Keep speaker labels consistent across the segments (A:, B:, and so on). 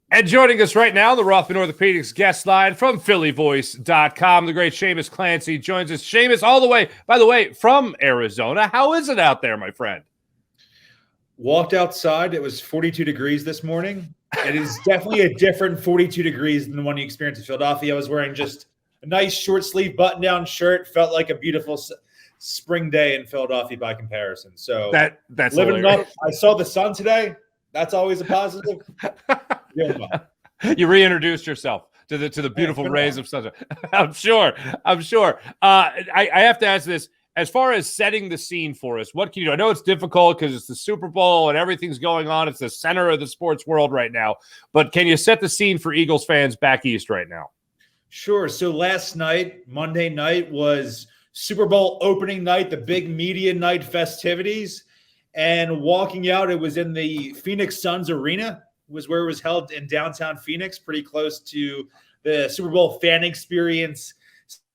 A: And joining us right now, the Rothman Orthopedics guest line from PhillyVoice.com, the great Seamus Clancy joins us. Seamus, all the way, by the way, from Arizona. How is it out there, my friend?
B: Walked outside. It was 42 degrees this morning. It is definitely a different 42 degrees than the one you experienced in Philadelphia. I was wearing just a nice short sleeve button down shirt. Felt like a beautiful spring day in Philadelphia by comparison. So
A: that's
B: living up. I saw the sun today. That's always a positive.
A: You reintroduced yourself to the beautiful rays of sunshine. I'm sure. I have to ask this. As far as setting the scene for us, what can you do? I know it's difficult because it's the Super Bowl and everything's going on. It's the center of the sports world right now. But can you set the scene for Eagles fans back east right now?
B: Sure. So last night, Monday night, was Super Bowl opening night, the big media night festivities. And walking out, it was in the Phoenix Suns Arena, was where it was held in downtown Phoenix, pretty close to the Super Bowl fan experience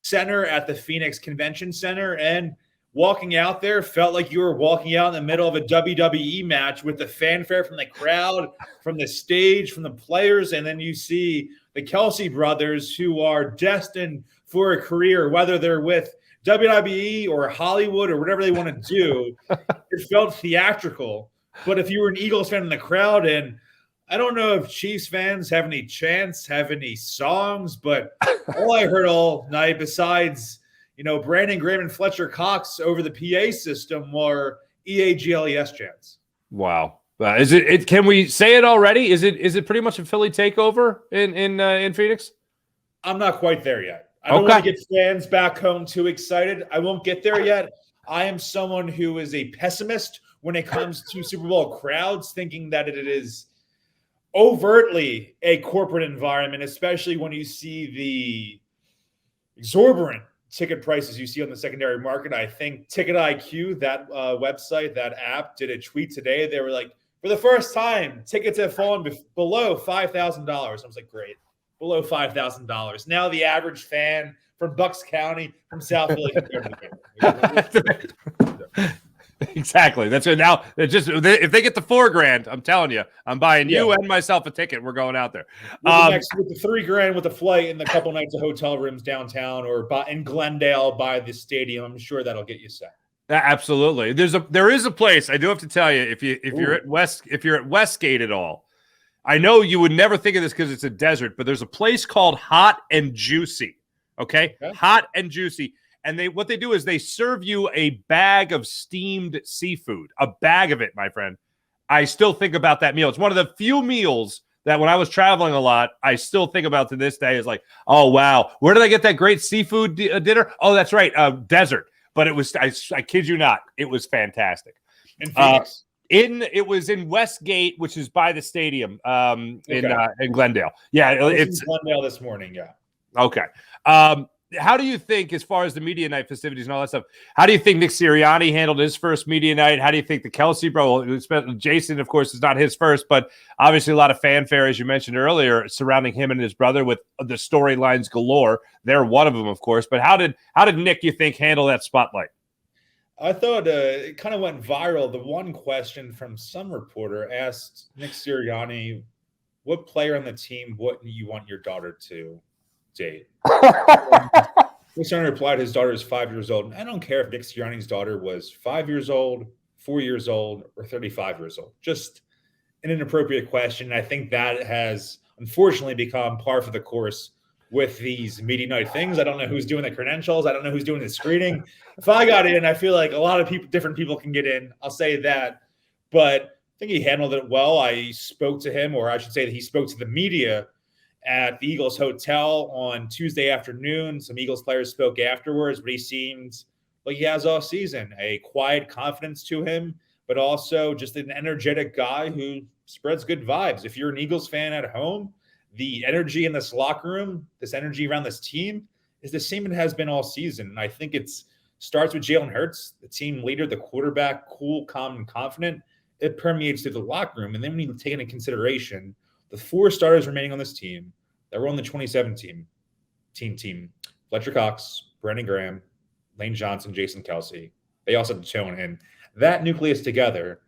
B: center at the Phoenix Convention Center. And walking out there felt like you were walking out in the middle of a WWE match with the fanfare from the crowd, from the stage, from the players. And then you see the Kelsey brothers, who are destined for a career, whether they're with WWE or Hollywood or whatever they want to do. It felt theatrical. But if you were an Eagles fan in the crowd, and I don't know if Chiefs fans have any chants, have any songs, but all I heard all night, besides, Brandon Graham and Fletcher Cox over the PA system, were EAGLES chants.
A: Wow. Is it? Can we say it already? Is it pretty much a Philly takeover in Phoenix?
B: I'm not quite there yet. I don't want to get fans back home too excited. I won't get there yet. I am someone who is a pessimist when it comes to Super Bowl crowds, thinking that it is overtly a corporate environment, especially when you see the exorbitant ticket prices you see on the secondary market. I think Ticket IQ, that website, that app, did a tweet today. They were like, for the first time, tickets have fallen below $5,000. I was like, great. Below $5,000. Now the average fan from Bucks County, from South Philly.
A: Exactly. That's it. Now, if they get the $4,000, I'm telling you, I'm buying you and myself a ticket. We're going out there.
B: With the $3,000 with a flight and a couple nights of hotel rooms downtown or in Glendale by the stadium, I'm sure that'll get you set.
A: Absolutely. There is a place. I do have to tell you, if you're at Westgate at all. I know you would never think of this because it's a desert, but there's a place called Hot and Juicy. Okay? Hot and Juicy. And what they do is they serve you a bag of steamed seafood, a bag of it, my friend. I still think about that meal. It's one of the few meals that when I was traveling a lot, I still think about to this day. Is like, oh, wow. Where did I get that great seafood dinner? Oh, that's right. Desert. But it was, I kid you not, it was fantastic.
B: In Phoenix?
A: It was in Westgate, which is by the stadium in Glendale. Yeah, it's
B: in Glendale this morning. Yeah.
A: Okay. How do you think, as far as the media night festivities and all that stuff, how do you think Nick Sirianni handled his first media night? How do you think the Kelsey Jason, of course, is not his first, but obviously a lot of fanfare, as you mentioned earlier, surrounding him and his brother with the storylines galore. They're one of them, of course. But how did Nick, you think, handle that spotlight?
B: I thought it kind of went viral. The one question from some reporter asked Nick Sirianni, what player on the team wouldn't you want your daughter to date? Nick Sirianni replied, his daughter is 5 years old. I don't care if Nick Sirianni's daughter was 5 years old, 4 years old, or 35 years old. Just an inappropriate question. I think that has unfortunately become par for the course with these media night things. I don't know who's doing the credentials. I don't know who's doing the screening. If I got in, I feel like a lot of different people can get in. I'll say that. But I think he handled it well. I spoke to him, or I should say that he spoke to the media at the Eagles Hotel on Tuesday afternoon. Some Eagles players spoke afterwards, but he seemed like he has all season. A quiet confidence to him, but also just an energetic guy who spreads good vibes. If you're an Eagles fan at home, the energy in this locker room, this energy around this team is the same it has been all season. And I think it starts with Jalen Hurts, the team leader, the quarterback, cool, calm, and confident. It permeates through the locker room. And then when you take into consideration the 4 starters remaining on this team that were on the 2017 team, Fletcher Cox, Brandon Graham, Lane Johnson, Jason Kelsey, they also have to tone in. That nucleus together,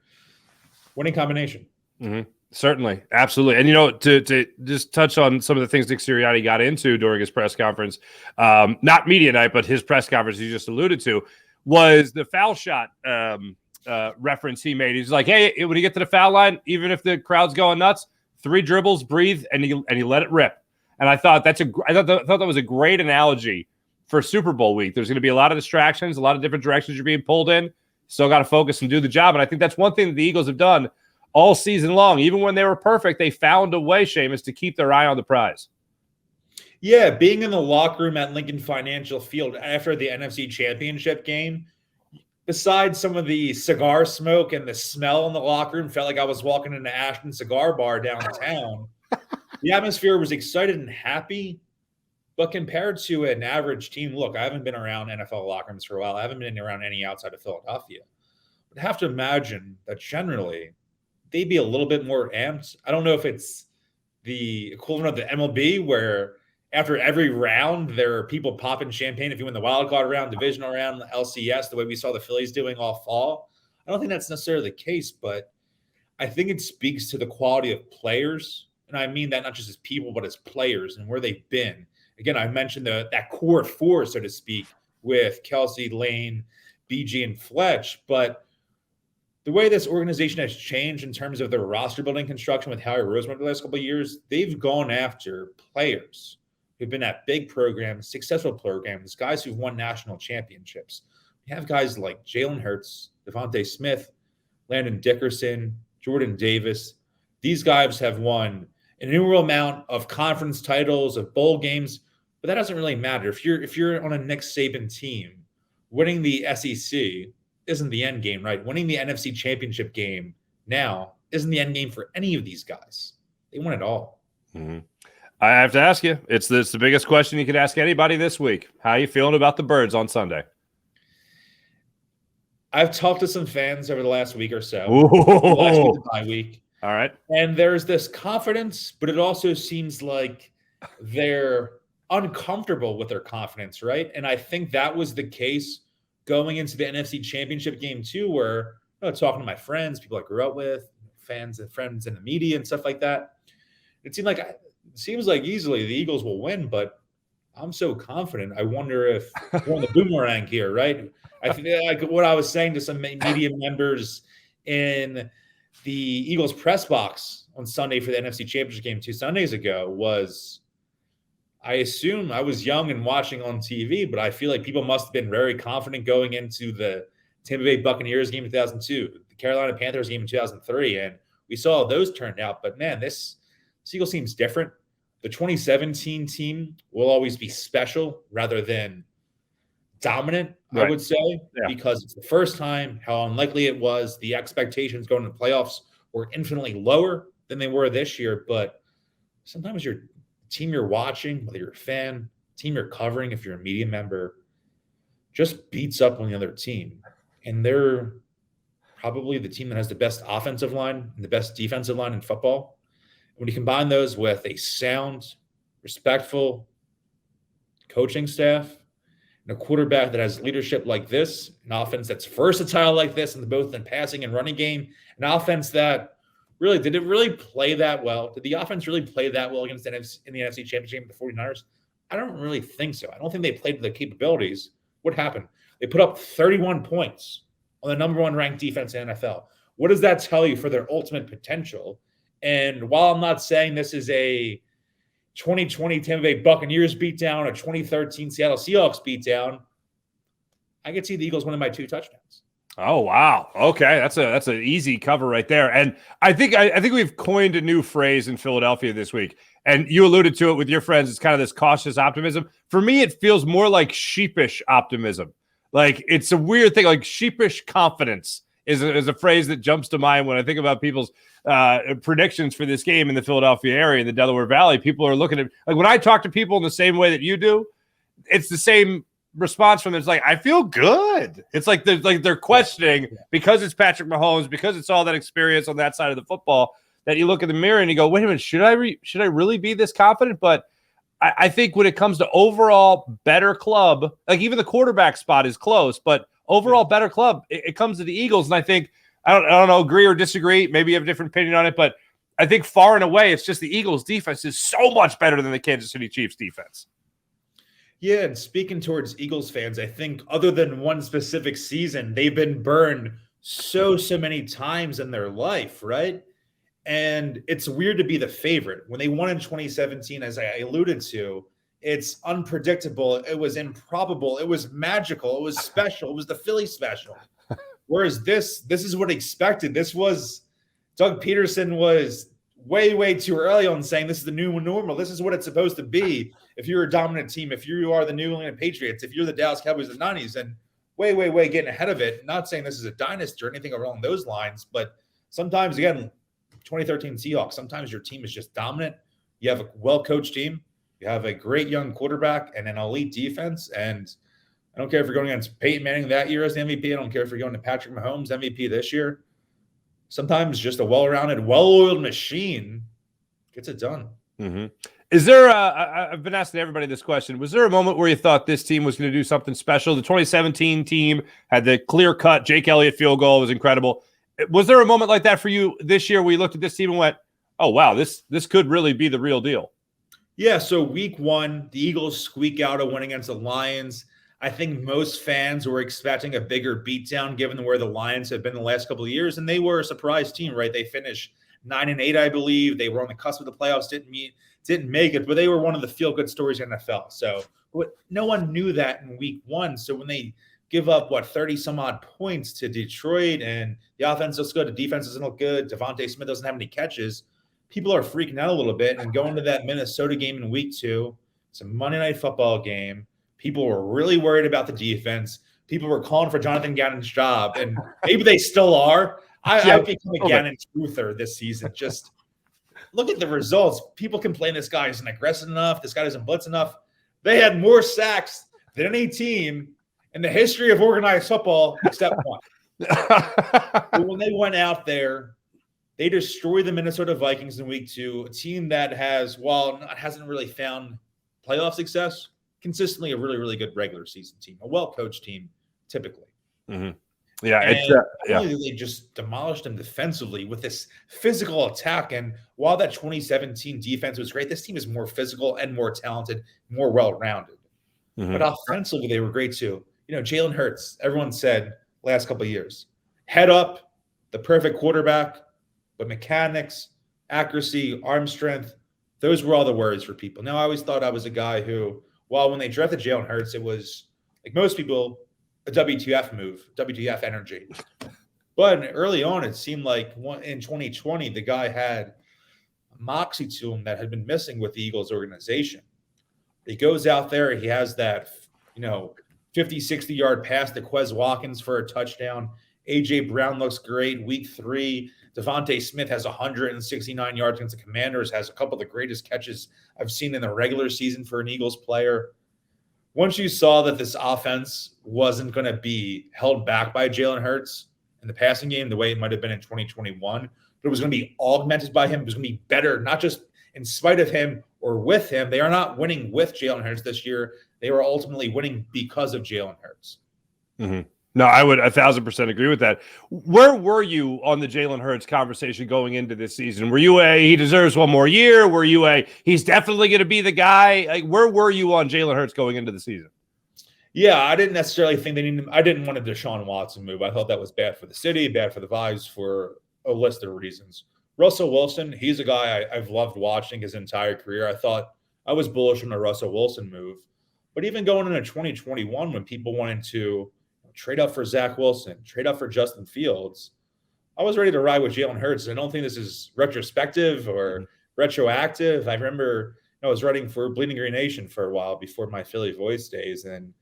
B: winning combination.
A: Mm-hmm. Certainly. Absolutely. And, to just touch on some of the things Nick Sirianni got into during his press conference, not media night, but his press conference you just alluded to, was the foul shot reference he made. He's like, hey, when you get to the foul line, even if the crowd's going nuts, 3 dribbles, breathe, and you let it rip. And I thought that was a great analogy for Super Bowl week. There's going to be a lot of distractions, a lot of different directions you're being pulled in. Still got to focus and do the job. And I think that's one thing that the Eagles have done all season long. Even when they were perfect, they found a way, Seamus, to keep their eye on the prize.
B: Yeah, being in the locker room at Lincoln Financial Field after the NFC Championship game, besides some of the cigar smoke and the smell in the locker room, felt like I was walking into Ashton Cigar Bar downtown. The atmosphere was excited and happy, but compared to an average team, look, I haven't been around NFL locker rooms for a while. I haven't been around any outside of Philadelphia. But I have to imagine that generally they'd be a little bit more amped. I don't know if it's the equivalent of the MLB where after every round there are people popping champagne if you win the wild card round, divisional round, LCS, the way we saw the Phillies doing all fall. I don't think that's necessarily the case, but I think it speaks to the quality of players. And I mean that not just as people, but as players and where they've been. Again, I mentioned that core 4, so to speak, with Kelsey, Lane, BG, and Fletch, but the way this organization has changed in terms of their roster building construction with Howie Roseman the last couple of years, they've gone after players who've been at big programs, successful programs, guys who've won national championships. We have guys like Jalen Hurts, Devontae Smith, Landon Dickerson, Jordan Davis. These guys have won an innumerable amount of conference titles, of bowl games, but that doesn't really matter. If you're on a Nick Saban team, winning the SEC isn't the end game, right? Winning the NFC Championship game now isn't the end game for any of these guys. They won it all.
A: Mm-hmm. I have to ask you, it's the biggest question you could ask anybody this week. How are you feeling about the Birds on Sunday?
B: I've talked to some fans over the last week or so.
A: Last week,
B: the bye week.
A: All right.
B: And there's this confidence, but it also seems like they're uncomfortable with their confidence, right? And I think that was the case going into the NFC Championship game too, where talking to my friends, people I grew up with, fans and friends in the media and stuff like that, it seems like easily the Eagles will win, but I'm so confident. I wonder if we're on the boomerang here, right? I think like what I was saying to some media members in the Eagles press box on Sunday for the NFC Championship game 2 Sundays ago was, I assume I was young and watching on TV, but I feel like people must have been very confident going into the Tampa Bay Buccaneers game in 2002, the Carolina Panthers game in 2003, and we saw how those turned out. But man, this Eagles team's different. The 2017 team will always be special rather than dominant, right. I would say, because it's the first time. How unlikely it was. The expectations going to the playoffs were infinitely lower than they were this year. But sometimes your team you're watching, whether you're a fan, team you're covering, if you're a media member, just beats up on the other team. And they're probably the team that has the best offensive line and the best defensive line in football. When you combine those with a sound, respectful coaching staff and a quarterback that has leadership like this, an offense that's versatile like this in both in passing and running game, an offense that really, did it really play that well? Did the offense really play that well against in the NFC Championship with the 49ers? I don't really think so. I don't think they played to their capabilities. What happened? They put up 31 points on the number 1 ranked defense in the NFL. What does that tell you for their ultimate potential? And while I'm not saying this is a 2020 Tampa Bay Buccaneers beatdown, a 2013 Seattle Seahawks beatdown, I could see the Eagles winning by 2 touchdowns.
A: Oh wow! Okay, that's an easy cover right there. And I think we've coined a new phrase in Philadelphia this week. And you alluded to it with your friends. It's kind of this cautious optimism. For me, it feels more like sheepish optimism. Like it's a weird thing. Like sheepish confidence is a phrase that jumps to mind when I think about people's predictions for this game in the Philadelphia area, in the Delaware Valley. People are looking at, like, when I talk to people in the same way that you do, it's the same response from them. It's like, I feel good. It's like they're questioning because it's Patrick Mahomes, because it's all that experience on that side of the football, that you look in the mirror and you go, wait a minute, should I really be this confident? But I think when it comes to overall better club, like even the quarterback spot is close, but overall better club, it comes to the Eagles. And I think, I don't know, agree or disagree. Maybe you have a different opinion on it, but I think far and away, it's just the Eagles' defense is so much better than the Kansas City Chiefs' defense.
B: Yeah, and speaking towards Eagles fans, I think other than one specific season, they've been burned so many times in their life, right? And it's weird to be the favorite. When they won in 2017, as I alluded to, it's unpredictable. It was improbable. It was magical. It was special. It was the Philly special. Whereas this is what expected. This was Doug Peterson was way too early on saying this is the new normal. This is what it's supposed to be. If you're a dominant team, if you are the New England Patriots, if you're the Dallas Cowboys of the 90s, and way getting ahead of it. Not saying this is a dynasty or anything along those lines, but sometimes, again, 2013 Seahawks, sometimes your team is just dominant. You have a well-coached team. You have a great young quarterback and an elite defense. And I don't care if you're going against Peyton Manning that year as the MVP. I don't care if you're going to Patrick Mahomes MVP this year. Sometimes just a well-rounded, well-oiled machine gets it done.
A: Mm-hmm. Is there I've been asking everybody this question. Was there a moment where you thought this team was going to do something special? The 2017 team had the clear-cut Jake Elliott field goal. It was incredible. Was there a moment like that for you this year where you looked at this team and went, oh, wow, this could really be the real deal?
B: Yeah, so week one, the Eagles squeak out a win against the Lions. I think most fans were expecting a bigger beatdown given where the Lions have been the last couple of years, and they were a surprise team, right? They finished 9-8, I believe. They were on the cusp of the playoffs, didn't make it, but they were one of the feel-good stories in the NFL. So no one knew that in week one. So when they give up, 30-some-odd points to Detroit, and the offense looks good, the defense doesn't look good, Devontae Smith doesn't have any catches, people are freaking out a little bit. And going to that Minnesota game in week two, it's a Monday Night Football game. People were really worried about the defense. People were calling for Jonathan Gannon's job, and maybe they still are. I've become a Gannon truther this season. Just look at the results. People complain this guy isn't aggressive enough. This guy doesn't blitz enough. They had more sacks than any team in the history of organized football except one. When they went out there, they destroyed the Minnesota Vikings in week two, a team that hasn't really found playoff success, consistently a really good regular season team, a well-coached team, typically.
A: Mm-hmm. Yeah,
B: They just demolished them defensively with this physical attack. And while that 2017 defense was great, this team is more physical and more talented, more well-rounded. Mm-hmm. But offensively, they were great too. Jalen Hurts, everyone said last couple of years, head up, the perfect quarterback, but mechanics, accuracy, arm strength, those were all the worries for people. Now, I always thought I was a guy who, when they drafted Jalen Hurts, it was, like most people, a WTF move, WTF energy. But early on, it seemed like in 2020, the guy had a moxie to him that had been missing with the Eagles organization. He goes out there, he has that, 50, 60-yard pass to Quez Watkins for a touchdown. A.J. Brown looks great. Week 3, Devontae Smith has 169 yards against the Commanders, has a couple of the greatest catches I've seen in the regular season for an Eagles player. Once you saw that this offense wasn't going to be held back by Jalen Hurts in the passing game the way it might have been in 2021, but it was going to be augmented by him, it was going to be better, not just in spite of him or with him. They are not winning with Jalen Hurts this year. They were ultimately winning because of Jalen Hurts.
A: Mm-hmm. No, I would 1,000% agree with that. Where were you on the Jalen Hurts conversation going into this season? Were you he deserves one more year? Were you he's definitely going to be the guy? Like, where were you on Jalen Hurts going into the season?
B: Yeah, I didn't necessarily think I didn't want a Deshaun Watson move. I thought that was bad for the city, bad for the vibes for a list of reasons. Russell Wilson, he's a guy I've loved watching his entire career. I thought I was bullish on the Russell Wilson move. But even going into 2021, when people wanted to trade up for Zach Wilson, trade up for Justin Fields, I was ready to ride with Jalen Hurts. I don't think this is retrospective or retroactive. I remember I was writing for Bleeding Green Nation for a while before my Philly Voice days. And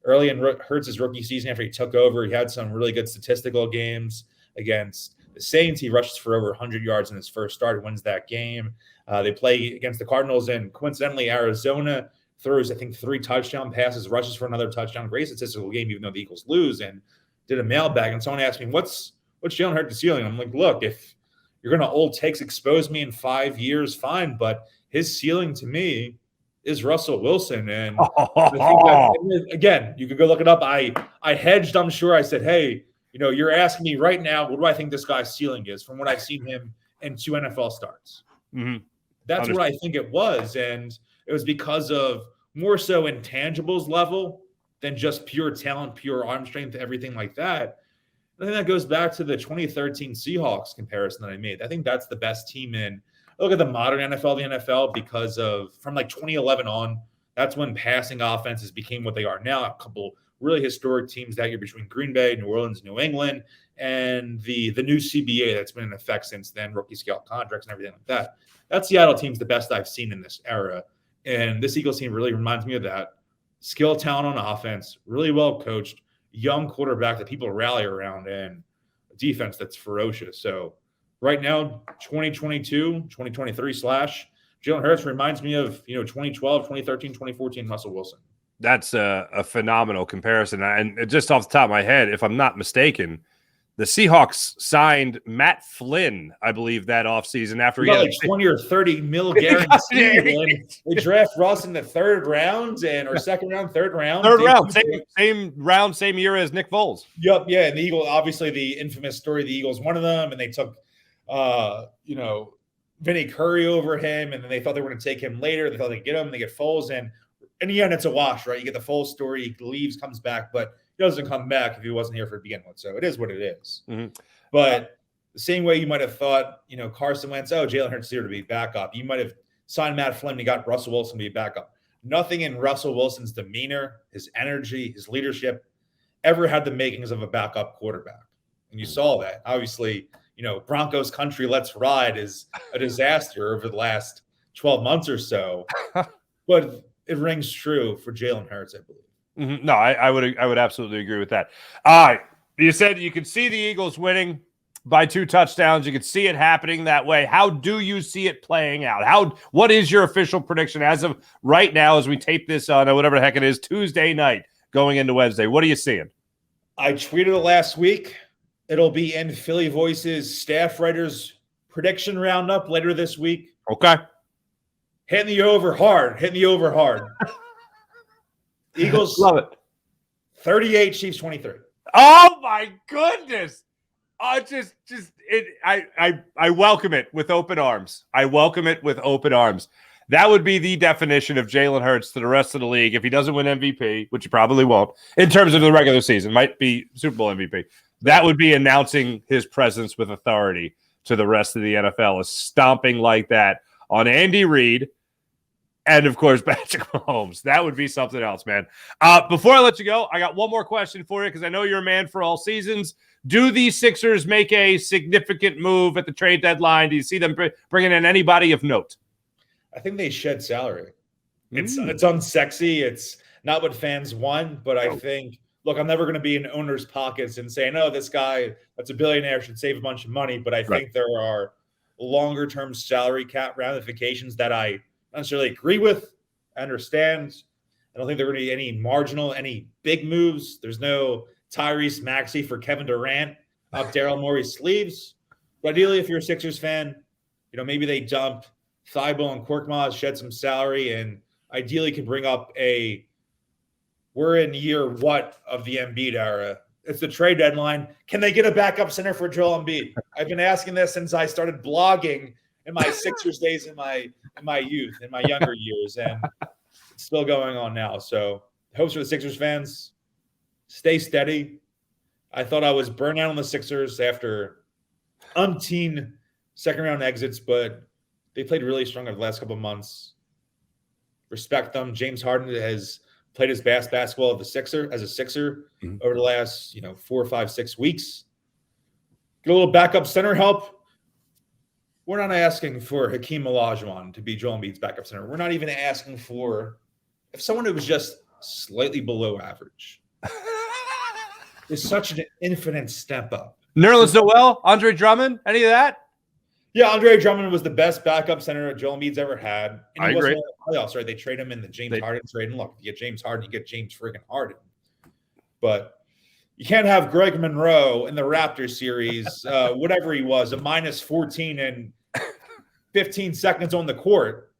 B: early in Hurts' rookie season, after he took over, he had some really good statistical games against the Saints. He rushes for over 100 yards in his first start, wins that game. They play against the Cardinals, and coincidentally, Arizona throws, I think, 3 touchdown passes, rushes for another touchdown. Great statistical game, even though the Eagles lose, and did a mailbag. And someone asked me, what's Jalen Hurts' ceiling? I'm like, look, if you're going to old takes expose me in 5 years, fine. But his ceiling to me is Russell Wilson. And I think that, again, you could go look it up. I hedged, I'm sure. I said, hey, you're asking me right now, what do I think this guy's ceiling is from what I've seen him and 2 NFL starts.
A: Mm-hmm.
B: That's what I think it was. And it was because of more so intangibles level than just pure talent, pure arm strength, everything like that. I think that goes back to the 2013 Seahawks comparison that I made. I think that's the best team in. Look at the modern NFL, the NFL, because of from like 2011 on, that's when passing offenses became what they are now. A couple really historic teams that year between Green Bay, New Orleans, New England, and the new CBA that's been in effect since then, rookie scale contracts and everything like that. That Seattle team's the best I've seen in this era. And this Eagles team really reminds me of that. Skill, talent on offense, really well coached, young quarterback that people rally around, and a defense that's ferocious. So right now, 2022, 2023 / Jalen Hurts reminds me of 2012, 2013, 2014 Russell Wilson.
A: That's a phenomenal comparison. And just off the top of my head, if I'm not mistaken, the Seahawks signed Matt Flynn, I believe, that offseason after he
B: had like 20 or 30 mil guaranteed. They draft Ross in the third round or second round, third round.
A: Same round, same year as Nick Foles.
B: Yep, yeah. And the Eagles, obviously the infamous story, the Eagles wanted them, and they took Vinny Curry over him, and then they thought they were going to take him later. They thought they'd get him, and they get Foles, and in the end, it's a wash, right? You get the Foles story, he leaves, comes back, but he doesn't come back if he wasn't here for begin with. So it is what it is.
A: Mm-hmm.
B: But the same way you might have thought, Carson Wentz, Jalen Hurts here to be backup. You might have signed Matt Flynn, you got Russell Wilson to be backup. Nothing in Russell Wilson's demeanor, his energy, his leadership ever had the makings of a backup quarterback. And you saw that. Obviously, Broncos country, let's ride is a disaster over the last 12 months or so. But it rings true for Jalen Hurts, I believe.
A: Mm-hmm. No, I would absolutely agree with that. All right. You said you could see the Eagles winning by 2 touchdowns. You could see it happening that way. How do you see it playing out? What is your official prediction as of right now as we tape this on whatever the heck it is, Tuesday night going into Wednesday? What are you seeing?
B: I tweeted it last week. It'll be in Philly Voice's staff writers prediction roundup later this week.
A: Okay.
B: Hitting the over hard. Eagles
A: love it.
B: 38, Chiefs 23.
A: Oh my goodness. I welcome it with open arms. That would be the definition of Jalen Hurts to the rest of the league if he doesn't win MVP, which he probably won't, in terms of the regular season, might be Super Bowl MVP. That would be announcing his presence with authority to the rest of the NFL, is stomping like that on Andy Reid and, of course, Patrick Mahomes. That would be something else, man. Before I let you go, I got one more question for you because I know you're a man for all seasons. Do the Sixers make a significant move at the trade deadline? Do you see them bringing in anybody of note?
B: I think they shed salary. It's unsexy. It's not what fans want, but I think, look, I'm never going to be in owners' pockets and say, no, this guy that's a billionaire should save a bunch of money. But I think there are longer-term salary cap ramifications that I don't necessarily agree with. I understand. I don't think there are going to be any big moves. There's no Tyrese Maxey for Kevin Durant up Daryl Morey's sleeves. But ideally, if you're a Sixers fan, maybe they dump Thibault and Korkmaz, shed some salary, and ideally can bring up we're in year what of the Embiid era. It's the trade deadline. Can they get a backup center for Joel Embiid? I've been asking this since I started blogging in my Sixers days in my youth, in my younger years, and it's still going on now. So hopes for the Sixers fans, stay steady. I thought I was burnt out on the Sixers after umpteen second-round exits, but they played really strong over the last couple of months. Respect them. James Harden has played his best basketball as a Sixer over the last 4, 5, 6 weeks. Get a little backup center help. We're not asking for Hakeem Olajuwon to be Joel Embiid's backup center. We're not even asking for if someone who was just slightly below average. It's such an infinite step up.
A: Nerlens Noel, Andre Drummond, any of that?
B: Yeah, Andre Drummond was the best backup center Joel Embiid's ever had. And
A: I agree.
B: In the playoffs, right? They trade him in the James Harden trade. And look, if you get James Harden, you get James friggin' Harden. But you can't have Greg Monroe in the Raptors series, whatever he was, a minus 14 and 15 seconds on the court.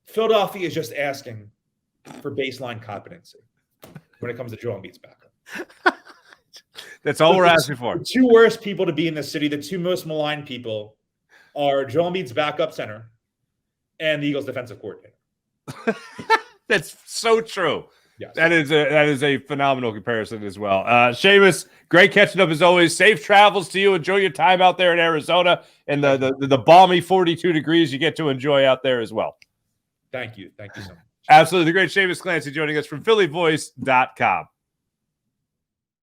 B: Philadelphia is just asking for baseline competency when it comes to Joel Embiid's backup.
A: That's all we're asking for.
B: The two worst people to be in the city, the two most maligned people, are Joel Embiid's backup center and the Eagles' defensive coordinator.
A: That's so true.
B: Yes.
A: That is a phenomenal comparison as well. Seamus, great catching up as always. Safe travels to you. Enjoy your time out there in Arizona and the balmy 42 degrees you get to enjoy out there as well.
B: Thank you. Thank you so much.
A: Absolutely. The great Seamus Clancy joining us from PhillyVoice.com.